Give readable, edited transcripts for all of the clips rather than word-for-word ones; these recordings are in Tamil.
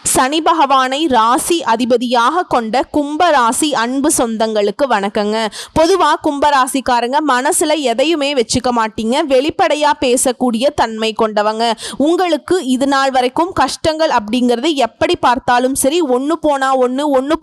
சனி பகவானை ராசி அதிபதியாக கொண்ட கும்பராசி அன்பு சொந்தங்களுக்கு வணக்கங்க. பொதுவாக கும்பராசிக்காரங்க மனசுல எதையுமே வச்சுக்க மாட்டீங்க, வெளிப்படையா பேசக்கூடிய தன்மை கொண்டவங்க. உங்களுக்கு இது நாள் வரைக்கும் கஷ்டங்கள் அப்படிங்கிறது எப்படி பார்த்தாலும் சரி ஒன்று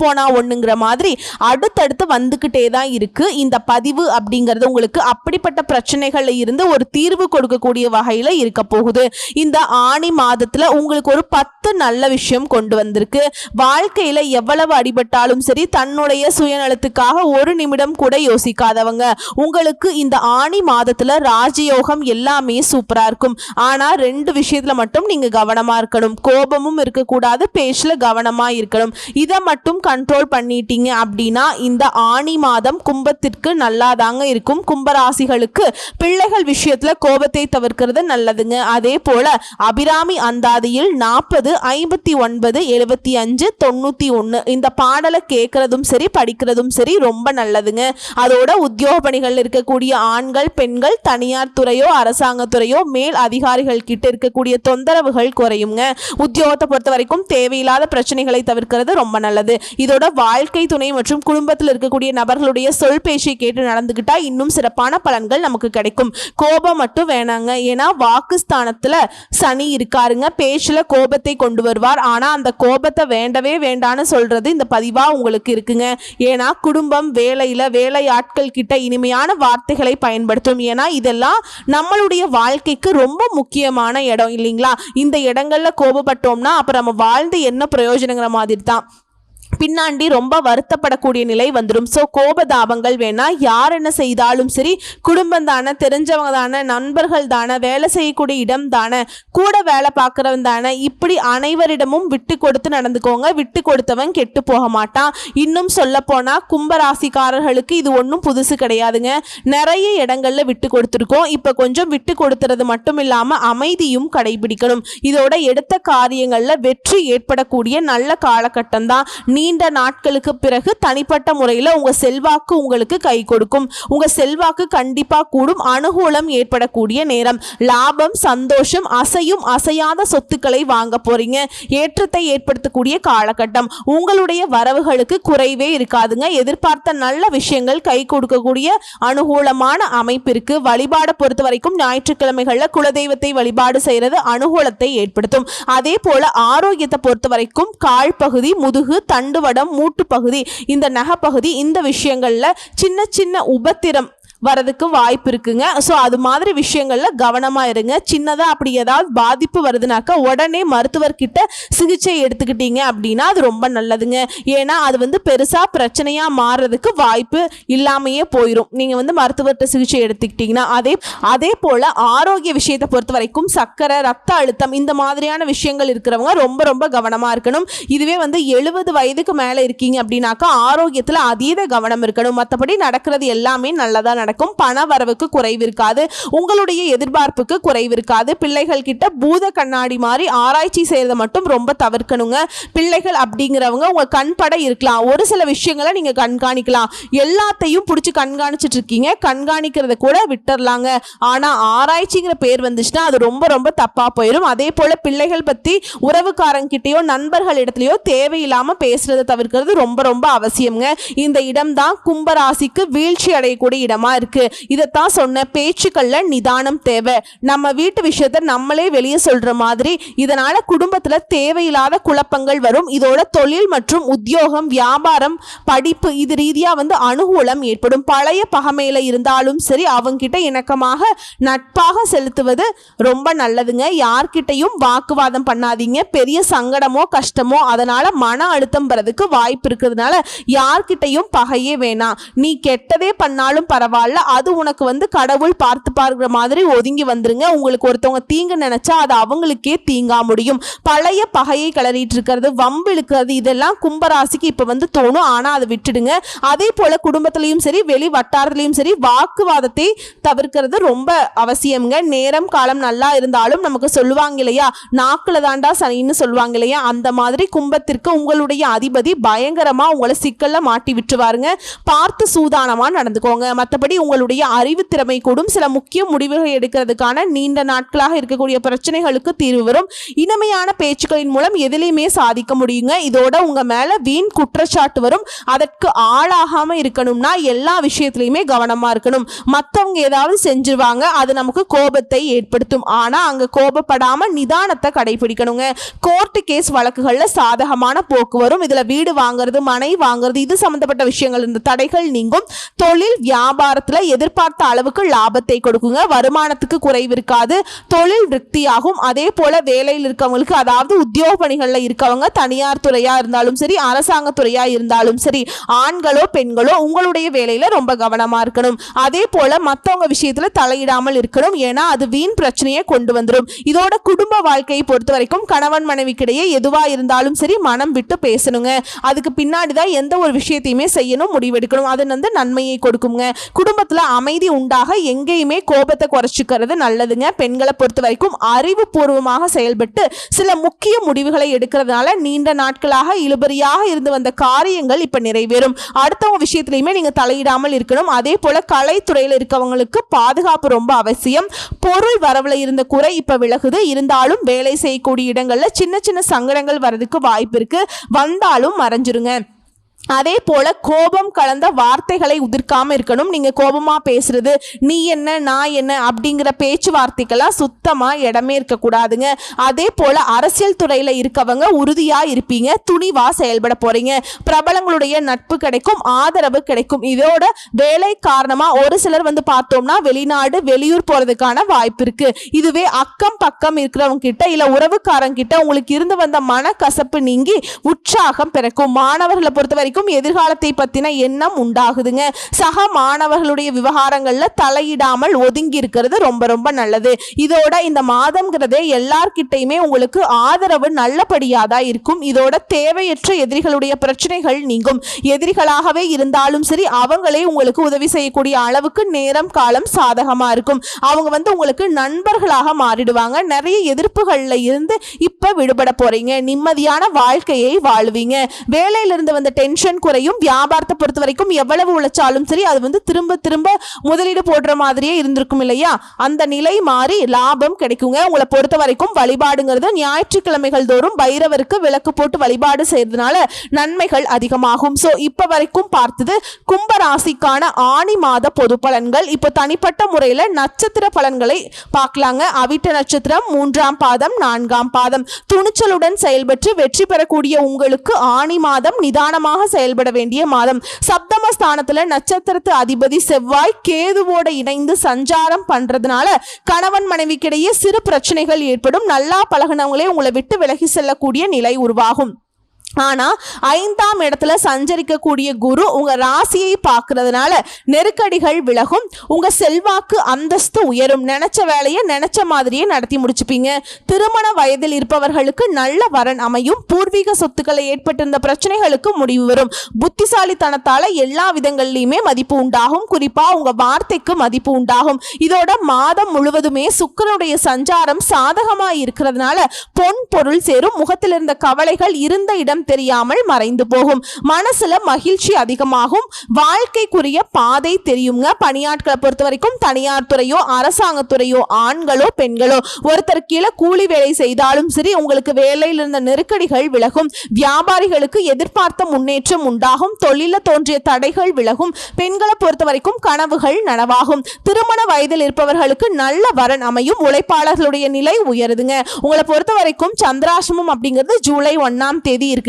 போனா ஒன்றுங்கிற மாதிரி அடுத்தடுத்து வந்துக்கிட்டே தான் இருக்கு. இந்த பதிவு அப்படிங்கிறது உங்களுக்கு அப்படிப்பட்ட பிரச்சனைகள்ல இருந்து ஒரு தீர்வு கொடுக்கக்கூடிய வகையில் இருக்க போகுது. இந்த ஆணி மாதத்துல உங்களுக்கு ஒரு 10 நல்ல விஷயம் கொண்டு வந்திருக்கு. வாழ்க்கையில எவ்வளவு அடிபட்டாலும் சரி தன்னுடைய சுயநலத்துக்காக ஒரு நிமிடம் கூட யோசிக்காதவங்க உங்களுக்கு இந்த ஆணி மாதத்துல ராஜயோகம் எல்லாமே சூப்பரா இருக்கும். ஆனா 2 விஷயத்துல மட்டும் நீங்க கவனமா இருக்கணும். கோபமும் இருக்கக்கூடாது, பேச்சுல கவனமா இருக்கணும். இதை மட்டும் கண்ட்ரோல் பண்ணிட்டீங்க அப்படின்னா இந்த ஆணி மாதம் கும்பத்திற்கு நல்லாதாங்க இருக்கும். கும்பராசிகளுக்கு பிள்ளைகள் விஷயத்துல கோபத்தை தவிர்க்கிறது நல்லதுங்க. அதே போல அபிராமி அந்தாதியில் 40 59 75 91 இந்த பாடலை கேட்கறதும் சரி படிக்கிறதும் சரி ரொம்ப நல்லதுங்க. அதோட உத்தியோக பணிகள் இருக்கக்கூடிய ஆண்கள் பெண்கள் தனியார் துறையோ அரசாங்கத்துறையோ மேல் அதிகாரிகள் கிட்ட இருக்கக்கூடிய தொந்தரவுகள் குறையுங்க. உத்தியோகத்தை பொறுத்த வரைக்கும் தேவையில்லாத பிரச்சனைகளை தவிர்க்கிறது ரொம்ப நல்லது. இதோட வாழ்க்கை துணை மற்றும் குடும்பத்தில் இருக்கக்கூடிய நபர்களுடைய சொல் பேச்சை கேட்டு நடந்துகிட்டா இன்னும் சிறப்பான பலன்கள் நமக்கு கிடைக்கும். கோபம் மட்டும் வேணாங்க, ஏன்னா வாக்குஸ்தானத்துல சனி இருக்காருங்க. பேச்சுல கோபத்தை கொண்டு வருவார். ஆனா அந்த கோபத்தை வேண்டவே வேண்டான்னு சொல்றது இந்த பதிவா உங்களுக்கு இருக்குங்க. ஏன்னா குடும்பம் வேலை ஆட்கள் கிட்ட இனிமையான வார்த்தைகளை பயன்படுத்தும். ஏன்னா இதெல்லாம் நம்மளுடைய வாழ்க்கைக்கு ரொம்ப முக்கியமான இடம் இல்லைங்களா? இந்த இடங்கள்ல கோபப்பட்டோம்னா அப்புறம் நம்ம வாழ்ந்து என்ன பிரயோஜனங்கிற மாதிரி தான் பின்னாண்டி ரொம்ப வருத்தப்படக்கூடிய நிலை வந்துடும். ஸோ கோபதாபங்கள் வேணா. யார் என்ன செய்தாலும் சரி குடும்பம் தானே, தெரிஞ்சவங்க தானே, நண்பர்கள் தானே, வேலை செய்யக்கூடிய இடம் தானே, கூட வேலை பார்க்குறவன் தானே, இப்படி அனைவரிடமும் விட்டு கொடுத்து நடந்துக்கோங்க. விட்டு கொடுத்தவன் கெட்டு போக மாட்டான். இன்னும் சொல்ல போனால் கும்பராசிக்காரர்களுக்கு இது ஒன்றும் புதுசு கிடையாதுங்க. நிறைய இடங்கள்ல விட்டு கொடுத்துருக்கோம். இப்போ கொஞ்சம் விட்டு கொடுத்துறது மட்டும் இல்லாமல் அமைதியும் கடைபிடிக்கணும். இதோட எடுத்த காரியங்களில் வெற்றி ஏற்படக்கூடிய நல்ல காலகட்டம் தான். நீண்ட நாட்களுக்கு பிறகு தனிப்பட்ட முறையில் உங்க செல்வாக்கு உங்களுக்கு கை கொடுக்கும். உங்க செல்வாக்கு கண்டிப்பா கூடும். அனுகூலம் ஏற்படக்கூடிய நேரம். லாபம், சந்தோஷம், அசையும் அசையாத சொத்துக்களை வாங்க போறீங்க. ஏற்றத்தை ஏற்படுத்தக்கூடிய காலகட்டம். உங்களுடைய வரவுகளுக்கு குறைவே இருக்காதுங்க. எதிர்பார்த்த நல்ல விஷயங்கள் கை கொடுக்கக்கூடிய அனுகூலமான அமைப்பிற்கு. வழிபாடு பொறுத்த வரைக்கும் ஞாயிற்றுக்கிழமைகள்ல குலதெய்வத்தை வழிபாடு செய்யறது அனுகூலத்தை ஏற்படுத்தும். அதே போல ஆரோக்கியத்தை பொறுத்த வரைக்கும் கால் பகுதி, முதுகு, தண்டுவடம், மூட்டு பகுதி, இந்த நகப்பகுதி, இந்த விஷயங்கள்ல சின்ன சின்ன உபத்திரம் வரதுக்கு வாய்ப்பு இருக்குங்க. ஸோ அது மாதிரி விஷயங்கள்ல கவனமா இருங்க. சின்னதா அப்படி ஏதாவது பாதிப்பு வருதுனாக்கா உடனே மருத்துவர்கிட்ட சிகிச்சை எடுத்துக்கிட்டீங்க அப்படின்னா அது ரொம்ப நல்லதுங்க. ஏன்னா அது பெருசா பிரச்சனையா மாறுறதுக்கு வாய்ப்பு இல்லாமையே போயிடும் நீங்க மருத்துவர்கிட்ட சிகிச்சை எடுத்துக்கிட்டீங்கன்னா. அதே போல ஆரோக்கிய விஷயத்தை பொறுத்த வரைக்கும் சர்க்கரை, ரத்த அழுத்தம் இந்த மாதிரியான விஷயங்கள் இருக்கிறவங்க ரொம்ப ரொம்ப கவனமா இருக்கணும். இதுவே 70 வயதுக்கு மேல இருக்கீங்க அப்படின்னாக்கா ஆரோக்கியத்துல அதீத கவனம் இருக்கணும். மற்றபடி நடக்கிறது எல்லாமே நல்லதா நடக்கும். பண வரவுக்கு குறைவு இருக்காது. உங்களுடைய எதிர்பார்ப்புக்கு குறைவு இருக்காது. பிள்ளைகள் கிட்ட பூத கண்ணாடி மாதிரி ஆராய்ச்சி செய்யறத மட்டும் ரொம்ப தவிர்க்கணுங்க. பிள்ளைகள் அப்படிங்கிறவங்க உங்க கண்பட இருக்கலாம். ஒரு சில விஷயங்களை நீங்க கண்காணிக்கலாம். எல்லாத்தையும் பிடிச்சி கண்காணிச்சிட்டு இருக்கீங்க, கண்காணிக்கிறத கூட விட்டுறலாங்க. ஆனா ஆராய்ச்சிங்கிற பேர் வந்துச்சுன்னா அது ரொம்ப ரொம்ப தப்பா போயிடும். அதே போல பிள்ளைகள் பத்தி உறவுக்காரங்கிட்டயோ நண்பர்கள் இடத்துலயோ தேவையில்லாம பேசுறதை தவிர்க்கிறது ரொம்ப ரொம்ப அவசியம்ங்க. இந்த இடம் தான் கும்பராசிக்கு வீழ்ச்சி அடையக்கூடிய இடமா இருக்கு. இதைத்தான் சொன்ன, பேச்சுக்கள்ல நிதானம் தேவை. நம்ம வீட்டு விஷயத்தை நம்மளே வெளியே சொல்ற மாதிரி. இதனால குடும்பத்துல தேவையில்லாத குழப்பங்கள் வரும். இதோட தொழில் மற்றும் உத்தியோகம், வியாபாரம், படிப்பு இது ரீதியா அனுகூலம் ஏற்படும். பழைய பகைமையில இருந்தாலும் சரி அவங்க கிட்ட இணக்கமாக நட்பாக செலுத்துவது ரொம்ப நல்லதுங்க. யார்கிட்டையும் வாக்குவாதம் பண்ணாதீங்க. பெரிய சங்கடமோ கஷ்டமோ அதனால மன அழுத்தம் வரதுக்கு வாய்ப்பு இருக்கிறதுனால யார்கிட்டையும் பகையே வேணாம். நீ கெட்டதே பண்ணாலும் பரவாயில்ல, அது உனக்கு கடவுள் பார்த்து பார்க்கிற மாதிரி ஒதுங்கி வந்துருங்க. உங்களுக்கு ஒருத்தவங்க தீங்கு நினைச்சா அது அவங்களுக்கே தீங்கா முடியும். பழைய பகையை கிளறிட்டு இருக்கிறது, வம்பு இழுக்கிறது இதெல்லாம் கும்பராசிக்கு இப்ப தோணும். ஆனா அதை விட்டுடுங்க. அதே போல குடும்பத்திலையும் சரி வெளி வட்டாரத்திலையும் சரி வாக்குவாதத்தை தவிர்க்கிறது ரொம்ப அவசியம்ங்க. நேரம் காலம் நல்லா இருந்தாலும் நமக்கு சொல்லுவாங்க இல்லையா, நாக்குல தாண்டா சனின்னு சொல்லுவாங்க இல்லையா, அந்த மாதிரி கும்பத்திற்கு உங்களுடைய அதிபதி பயங்கரமா உங்களை சிக்கல்ல மாட்டி விட்டுருவாருங்க. பார்த்து சூதானமா நடந்துக்கோங்க. மற்றபடி உங்களுடைய அறிவு திறமை கூடும். சில முக்கிய முடிவுகளை எடுக்கிறதுக்கான நீண்ட நாட்களாக இருக்கக்கூடிய பிரச்சனைகளுக்கு தீர்வு வரும். இனிமையான பேச்சுக்களின் மூலம் எதிலையுமே சாதிக்க முடியுங்க. இதோட உங்க மேல வீண் குற்றச்சாட்டு வரும். அதற்கு ஆளாகாம இருக்கணும்னா எல்லா விஷயத்திலையுமே கவனமா இருக்கணும். மற்றவங்க ஏதாவது செஞ்சிருவாங்க, அது நமக்கு கோபத்தை ஏற்படுத்தும். ஆனா அங்க கோபப்படாம நிதானத்தை கடைபிடிக்கணுங்க. கோர்ட்டு கேஸ் வழக்குகள்ல சாதகமான போக்கு வரும். இதுல வீடு வாங்குறது, மனை வாங்குறது, இது சம்பந்தப்பட்ட விஷயங்கள் இந்த தடைகள் நீங்கும். தொழில் வியாபாரத்துல எதிர்பார்த்த அளவுக்கு லாபத்தை கொடுக்குங்க. வருமானத்துக்கு குறைவு இருக்காது. தொழில் விருத்தியாகும். அதே போல வேலையில் இருக்கவங்களுக்கு, அதாவது உத்தியோக பணிகள்ல இருக்கவங்க, தனியார் துறையா இருந்தாலும் சரி, அரசாங்க துறையா இருந்தாலும் சரி, ஆண்களோ பெண்களோ உங்களுடைய வேலையில ரொம்ப கவனமா இருக்கணும். அதே போல மற்றவங்க விஷயத்துல தலையிடாமல் இருக்கணும். ஏன்னா அது வீண் பிரச்சனையை கொண்டு வந்துடும். இதோட குடும்ப வாழ்க்கையை பொறுத்த வரைக்கும் கணவன் மனைவிக்கிடையே எதுவா இருந்தாலும் சரி மனம் விட்டு பேசணுங்க. அதுக்கு பின்னாடிதான் எந்த ஒரு விஷயத்தையுமே செய்யணும், முடிவெடுக்கணும். அது நன்மையை கொடுக்குங்க. குடும்பத்துல அமைதி உண்டாக எங்கேயுமே கோபத்தை குறைச்சிக்கிறது நல்லதுங்க. பெண்களை பொறுத்த வரைக்கும் அறிவுபூர்வமாக செயல்பட்டு சில முக்கிய முடிவுகளை எடுக்கிறதுனால நீண்ட நாட்களாக இழுபறியாக இருந்து வந்த காரியங்கள் இப்ப நிறைவேறும். அடுத்தவங்க விஷயத்திலையுமே நீங்க தலையிடாமல் இருக்கணும். அதே போல கலைத்துறையில் இருக்கவங்களுக்கு பாதுகாப்பு ரொம்ப அவசியம். பொருள் வரவுல இருந்த குறை இப்ப விலகுது. இருந்தாலும் வேலை செய்யக்கூடிய இடங்கள்ல சின்ன சின்ன சங்கடங்கள் வரதுக்கு வாய்ப்பு இருக்கு. வந்தாலும் மறைஞ்சிருங்க. அதே போல கோபம் கலந்த வார்த்தைகளை உதிர்க்காம இருக்கணும். நீங்க கோபமா பேசுறது, நீ என்ன நான் என்ன அப்படிங்கிற பேச்சுவார்த்தைக்கெல்லாம் சுத்தமா இடமே இருக்கக்கூடாதுங்க. அதே போல அரசியல் துறையில இருக்கவங்க உறுதியா இருப்பீங்க, துணிவா செயல்பட போறீங்க. பிரபலங்களுடைய நட்பு கிடைக்கும், ஆதரவு கிடைக்கும். இதோட வேலை காரணமா ஒரு சிலர் பார்த்தோம்னா வெளிநாடு வெளியூர் போறதுக்கான வாய்ப்பு இருக்கு. இதுவே அக்கம் பக்கம் இருக்கிறவங்க கிட்ட இல்ல உறவுக்காரங்க கிட்ட உங்களுக்கு இருந்து வந்த மனக்கசப்பு நீங்கி உற்சாகம் பிறக்கும். மாணவர்களை பொறுத்த வரைக்கும் எதிர்காலத்தை பத்தின எண்ணம் உண்டாகுதுங்க. சக மாணவர்களுடைய விவகாரங்கள்ல தலையிடாமல் ஒதுங்கி இருக்கிறது ரொம்ப ரொம்ப நல்லது. இதோட இந்த மாதம்ங்கிறதே எல்லார்கிட்டையுமே உங்களுக்கு ஆதரவு நல்லபடியாதான் இருக்கும். இதோட தேவையற்ற எதிரிகளுடைய பிரச்சனைகள் நீங்கும். எதிரிகளாகவே இருந்தாலும் சரி அவங்களே உங்களுக்கு உதவி செய்யக்கூடிய அளவுக்கு நேரம் காலம் சாதகமா இருக்கும். அவங்க உங்களுக்கு நண்பர்களாக மாறிடுவாங்க. நிறைய எதிர்ப்புகள்ல இருந்து இப்ப விடுபட போறீங்க. நிம்மதியான வாழ்க்கையை வாழ்வீங்க. வேலையிலிருந்து வந்த டென்ஷன் குறையும். வியாபாரத்தை பொறுத்த வரைக்கும் எவ்வளவு உழைச்சாலும் சரி அது திரும்ப திரும்ப முதலீடு போடுற மாதிரியே இருந்திருக்கும் இல்லையா, அந்த நிலை மாறி லாபம் கிடைக்குங்க. உங்களை பொறுத்த வரைக்கும் வழிபாடுங்கிறது ஞாயிற்றுக்கிழமைகள் தோறும் பைரவருக்கு விளக்கு போட்டு வழிபாடு செய்யறதுனால நன்மைகள் அதிகமாகும். சோ இப்ப வரைக்கும் பார்த்தது கும்ப ராசிக்கான ஆணி மாத பொது பலன்கள். இப்போ தனிப்பட்ட முறையில நட்சத்திர பலன்களை பார்க்கலாங்க. அவிட்ட நட்சத்திரம் 3ஆம் பாதம் 4ஆம் பாதம். துணிச்சலுடன் செயல்பட்டு வெற்றி பெறக்கூடிய உங்களுக்கு ஆணி மாதம் நிதானமாக செயல்பட வேண்டிய மாதம். சப்தமஸ்தானத்துல நட்சத்திரத்து அதிபதி செவ்வாய் கேதுவோட இணைந்து சஞ்சாரம் பண்றதுனால கணவன் மனைவிக்கிடையே சிறு பிரச்சனைகள் ஏற்படும். நல்லா பழகினவங்களே உங்களை விட்டு விலகி செல்லக்கூடிய நிலை உருவாகும். ஆனா 5ஆம் இடத்துல சஞ்சரிக்கக்கூடிய குரு உங்க ராசியை பார்க்கறதுனால நெருக்கடிகள் விலகும். உங்க செல்வாக்கு அந்தஸ்து உயரும். நினைச்ச வேலையை நினைச்ச மாதிரியே நடத்தி முடிச்சுப்பீங்க. திருமண வயதில் இருப்பவர்களுக்கு நல்ல வரன் அமையும். பூர்வீக சொத்துக்களை ஏற்பட்டிருந்த பிரச்சனைகளுக்கு முடிவு வரும். புத்திசாலித்தனத்தால எல்லா விதங்கள்லயுமே மதிப்பு உண்டாகும். குறிப்பா உங்க வார்த்தைக்கு மதிப்பு உண்டாகும். இதோட மாதம் முழுவதுமே சுக்கிரனுடைய சஞ்சாரம் சாதகமா இருக்கிறதுனால பொன் பொருள் சேரும். முகத்தில் இருந்த கவலைகள் இருந்த இடம் தெரியாமல் மறைந்து போகும். மனசுல மகிழ்ச்சி அதிகமாகும். வாழ்க்கைக்குரிய பாதை தெரியுங்க. பணியாட்களை பொறுத்த வரைக்கும் தனியார் துறையோ அரசாங்க துறையோ ஆண்களோ பெண்களோ ஒருத்தர் கீழே கூலி வேலை செய்தாலும் சரி உங்களுக்கு வேலையில் இருந்த நெருக்கடிகள் விலகும். வியாபாரிகளுக்கு எதிர்பார்த்த முன்னேற்றம் உண்டாகும். தொழில தோன்றிய தடைகள் விலகும். பெண்களை பொறுத்த வரைக்கும் கனவுகள் நனவாகும். திருமண வயதில் இருப்பவர்களுக்கு நல்ல வரன் அமையும். உழைப்பாளர்களுடைய நிலை உயருதுங்க. உங்களை பொறுத்த வரைக்கும் சந்திராசிரமம் அப்படிங்கிறது ஜூலை 1ஆம் தேதி இருக்கு.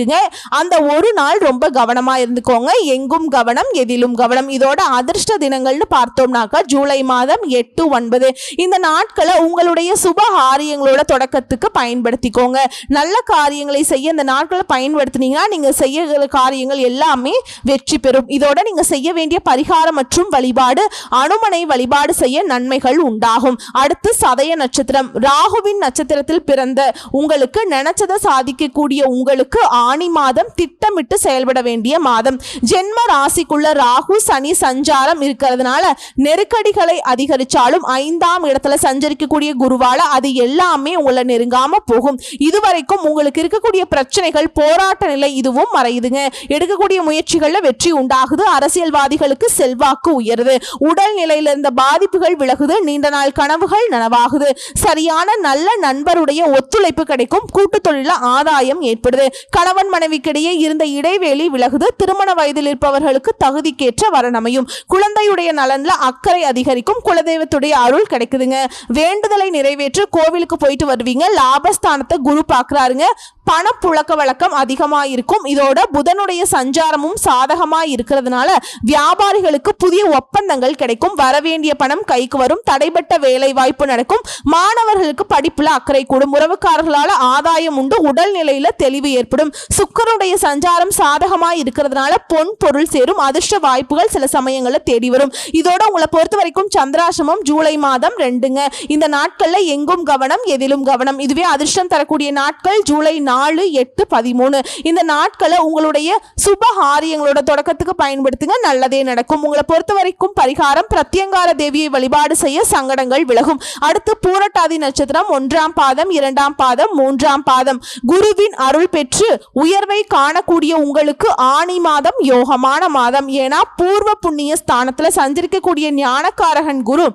அந்த ஒரு நாள் ரொம்ப கவனமா இருந்துக்கோங்க. எங்கும் கவனம் எதிலும் கவனம். இதோட அதிர்ஷ்ட தினங்கள்னு பார்த்தோம்னாக்கா ஜூலை மாதம் 8, 9 இந்த நாட்களை உங்களுடைய சுப காரியங்களோட தொடக்கத்துக்கு பயன்படுத்திக்கோங்க. நல்ல காரியங்களை செய்ய இந்த நாட்களை பயன்படுத்தினீங்கன்னா நீங்க செய்ய காரியங்கள் எல்லாமே வெற்றி பெறும். இதோட நீங்க செய்ய வேண்டிய பரிகாரம் மற்றும் வழிபாடு அனுமனை வழிபாடு செய்ய நன்மைகள் உண்டாகும். அடுத்து சதய நட்சத்திரம். ராகுவின் நட்சத்திரத்தில் பிறந்த உங்களுக்கு நினைச்சதை சாதிக்கக்கூடிய உங்களுக்கு ஆணி மாதம் திட்டமிட்டு செயல்பட வேண்டிய மாதம். ஜென்ம ராசிக்குள்ள ராகு சனி சஞ்சாரம் இருக்கிறதுனால நெருக்கடிகளை அதிகரிச்சாலும் 5ஆம் இடத்துல சஞ்சரிக்கக்கூடிய குருவால அது எல்லாமே உங்களை நெருங்காம போகும். இதுவரைக்கும் உங்களுக்கு இருக்கக்கூடிய பிரச்சனைகள் போராட்ட நிலை இதுவும் மறையுதுங்க. எடுக்கக்கூடிய முயற்சிகள்ல வெற்றி உண்டாகுது. அரசியல்வாதிகளுக்கு செல்வாக்கு உயருது. உடல் நிலையில இருந்த பாதிப்புகள் விலகுது. நீண்ட நாள் கனவுகள் நனவாகுது. சரியான நல்ல நண்பருடைய ஒத்துழைப்பு கிடைக்கும். கூட்டு தொழில ஆதாயம் ஏற்படுது. கணவன் மனைவிக்கிடையே இருந்த இடைவெளி விலகுது. திருமண வயதில் இருப்பவர்களுக்கு தகுதிக்கேற்ற வரன் அமையும். குழந்தையுடைய நலன்ல அக்கறை அதிகரிக்கும். குலதெய்வத்துடைய அருள் கிடைக்குதுங்க. வேண்டுதலை நிறைவேற்ற கோவிலுக்கு போயிட்டு வருவீங்க. லாபஸ்தானத்தை குரு பார்க்கறாருங்க. பணப்புழக்க வழக்கம் அதிகமா இருக்கும். இதோட புதனுடைய சஞ்சாரமும் சாதகமா இருக்கிறதுனால வியாபாரிகளுக்கு புதிய ஒப்பந்தங்கள் கிடைக்கும். வரவேண்டிய பணம் கைக்கு வரும். தடைபட்ட வேலை வாய்ப்பு நடக்கும். மாணவர்களுக்கு படிப்புல அக்கறை கூடும். உறவுக்காரர்களால ஆதாயம் உண்டு. உடல் நிலையில தெளிவு ஏற்படும். சுக்கிரனுடைய சஞ்சாரம் சாதகமா இருக்கிறதுனால பொன் பொருள் சேரும். அதிர்ஷ்ட வாய்ப்புகள் சில சமயங்கள்ல தேடி வரும். இதோட உங்களை பொறுத்த வரைக்கும் சந்திராசிரமம் ஜூலை மாதம் 2ங்க. இந்த நாட்கள்ல எங்கும் கவனம், எதிலும் கவனம். இதுவே அதிர்ஷ்டம் தரக்கூடிய நாட்கள் ஜூலை 4, 8, 13. இந்த நாட்களை உங்களுடைய சுபகாரியங்களோட தொடக்கத்துக்கு பயன்படுத்துங்க. நல்லதே நடக்கும். உங்களை பொறுத்த வரைக்கும் பரிகாரம் பிரத்யங்கார தேவியை வழிபாடு செய்ய சங்கடங்கள் விலகும். அடுத்து பூரட்டாதி நட்சத்திரம் 1ஆம் பாதம், 2ஆம் பாதம், 3ஆம் பாதம். குருவின் அருள் பெற்று உயர்வை காணக்கூடிய உங்களுக்கு ஆணி மாதம் யோகமான மாதம். ஏன்னா பூர்வ புண்ணிய ஸ்தானத்துல சஞ்சரிக்கக்கூடிய ஞானக்காரகன் குரு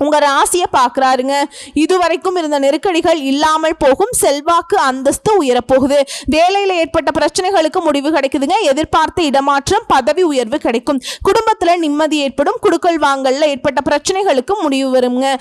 உங்க ராசியை பார்க்கறாருங்க. இதுவரைக்கும் இருந்த நெருக்கடிகள் இல்லாமல் போகும். செல்வாக்கு அந்தஸ்து உயரப்போகுது. வேலையில ஏற்பட்ட பிரச்சனைகளுக்கு முடிவு கிடைக்குதுங்க. எதிர்பார்த்த இடமாற்றம், பதவி உயர்வு கிடைக்கும். குடும்பத்துல நிம்மதி ஏற்படும். குடுக்கல் வாங்கல்ல ஏற்பட்ட பிரச்சனைகளுக்கு முடிவு வருங்க.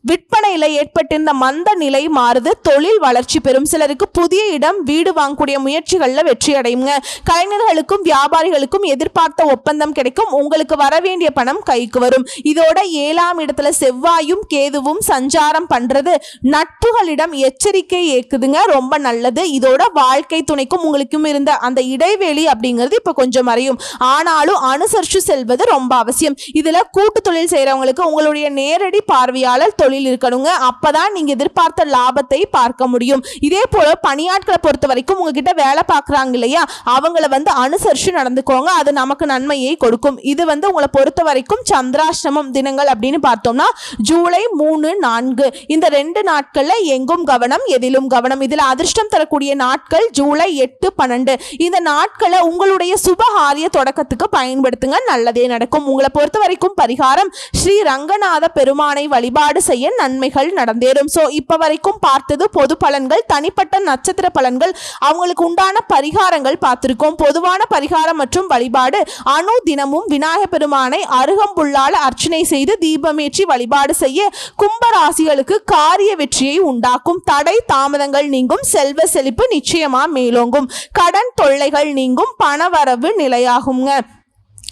விற்பனையில ஏற்பட்டிருந்த மந்த நிலை மாறுது. தொழில் வளர்ச்சி பெறும். சிலருக்கு புதிய இடம் வீடு வாங்கக்கூடிய முயற்சிகள்ல வெற்றி அடையுங்க. கலைஞர்களுக்கும் வியாபாரிகளுக்கும் எதிர்பார்த்த ஒப்பந்தம் கிடைக்கும். உங்களுக்கு வரவேண்டிய பணம் கைக்கு வரும். இதோட 7ஆம் இடத்துல செவ்வாயும் கேதுவும் சஞ்சாரம் பண்றது நட்புகளிடம் எச்சரிக்கை ஏக்குதுங்க. ரொம்ப நல்லது. இதோட வாழ்க்கை துணைக்கும் உங்களுக்கும் இருந்த அந்த இடைவெளி அப்படிங்கிறது இப்ப கொஞ்சம் மறையும். ஆனாலும் அனுசரிச்சு செல்வது ரொம்ப அவசியம். இதுல கூட்டு தொழில் செய்யறவங்களுக்கு உங்களுடைய நேரடி பார்வையாளர் தொழில் இருக்கணுங்க. அப்பதான் நீங்க எதிர்பார்த்த லாபத்தை பார்க்க முடியும். இதே போல பணியாட்களை பொறுத்த வரைக்கும் உங்ககிட்ட வேலை பார்க்கறாங்க இல்லையா, அவங்கள அனுசரிச்சு நடந்துக்கோங்க. அது நமக்கு நன்மையை கொடுக்கும். இது உங்களை பொறுத்த வரைக்கும் சந்திராஷ்டமம் தினங்கள் அப்படின்னு பார்த்தோம்னா ஜூலை 3, 4 இந்த 2 நாட்கள்ல எங்கும் கவனம், எதிலும் கவனம். இதுல அதிர்ஷ்டம் தரக்கூடிய நாட்கள் ஜூலை 8, 12. இந்த நாட்களை உங்களுடைய சுபகாரிய தொடக்கத்துக்கு பயன்படுத்துங்க. நல்லதே நடக்கும். உங்களை பொறுத்த வரைக்கும் பரிகாரம் ஸ்ரீ ரங்கநாத பெருமானை வழிபாடு செய்ய நன்மைகள் நடந்தேறும். சோ இப்ப வரைக்கும் பார்த்தது பொது பலன்கள். தனிப்பட்ட நட்சத்திர பலன்கள், அவங்களுக்கு உண்டான பரிகாரங்கள் பார்த்திருக்கோம். பொதுவான பரிகாரம் மற்றும் வழிபாடு அணு தினமும் விநாயகர் பெருமானை அருகம்புல்லால அர்ச்சனை செய்து தீபமேற்றி வழிபாடு செய்ய கும்பராசிகளுக்கு காரிய வெற்றியை உண்டாக்கும். தடை தாமதங்கள் நீங்கும். செல்வ செழிப்பு நிச்சயமா மேலோங்கும். கடன் தொல்லைகள் நீங்கும். பணவரவு நிலையாகுங்க.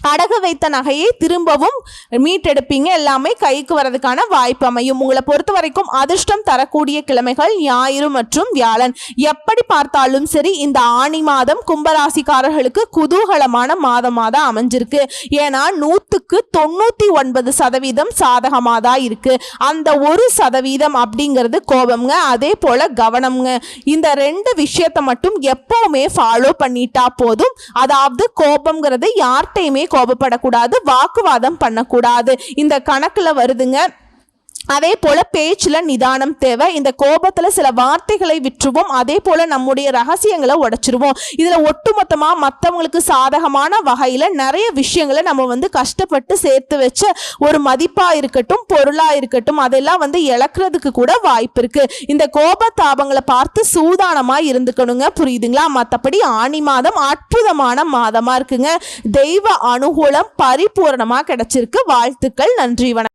அடகு வைத்த நகையை திரும்பவும் மீட்டெடுப்பீங்க. எல்லாமே கைக்கு வரதுக்கான வாய்ப்பு அமையும். உங்களை பொறுத்த வரைக்கும் அதிர்ஷ்டம் தரக்கூடிய கிழமைகள் ஞாயிறு மற்றும் வியாழன். எப்படி பார்த்தாலும் சரி இந்த ஆணி மாதம் கும்பராசிக்காரர்களுக்கு குதூகலமான மாதமாக தான் அமைஞ்சிருக்கு. ஏன்னா 100க்கு 99% சாதகமாக தான் இருக்கு. அந்த 1% அப்படிங்கிறது கோபம்ங்க. அதே போல கவனம்ங்க. இந்த 2 விஷயத்தை மட்டும் எப்பவுமே ஃபாலோ பண்ணிட்டா போதும். அதாவது கோபம்ங்கிறது யார்கிட்டையுமே கோபப்படக்கூடாது, வாக்குவாதம் பண்ணக்கூடாது. இந்த கணக்குல வருதுங்க. அதே போல பேச்சுல நிதானம் தேவை. இந்த கோபத்துல சில வார்த்தைகளை விட்டுருவோம். அதே போல நம்முடைய ரகசியங்களை உடைச்சிருவோம். இதுல ஒட்டுமொத்தமா மற்றவங்களுக்கு சாதகமான வகையில நிறைய விஷயங்களை நம்ம கஷ்டப்பட்டு சேர்த்து வச்ச ஒரு மதிப்பா இருக்கட்டும், பொருளா இருக்கட்டும், அதெல்லாம் இழக்கிறதுக்கு கூட வாய்ப்பு இருக்கு. இந்த கோபத்தாபங்களை பார்த்து சூதானமா இருந்துக்கணுங்க. புரியுதுங்களா? மற்றபடி ஆணி மாதம் அற்புதமான மாதமா இருக்குங்க. தெய்வ அனுகூலம் பரிபூர்ணமா கிடைச்சிருக்கு. வாழ்த்துக்கள். நன்றி. வணக்கம்.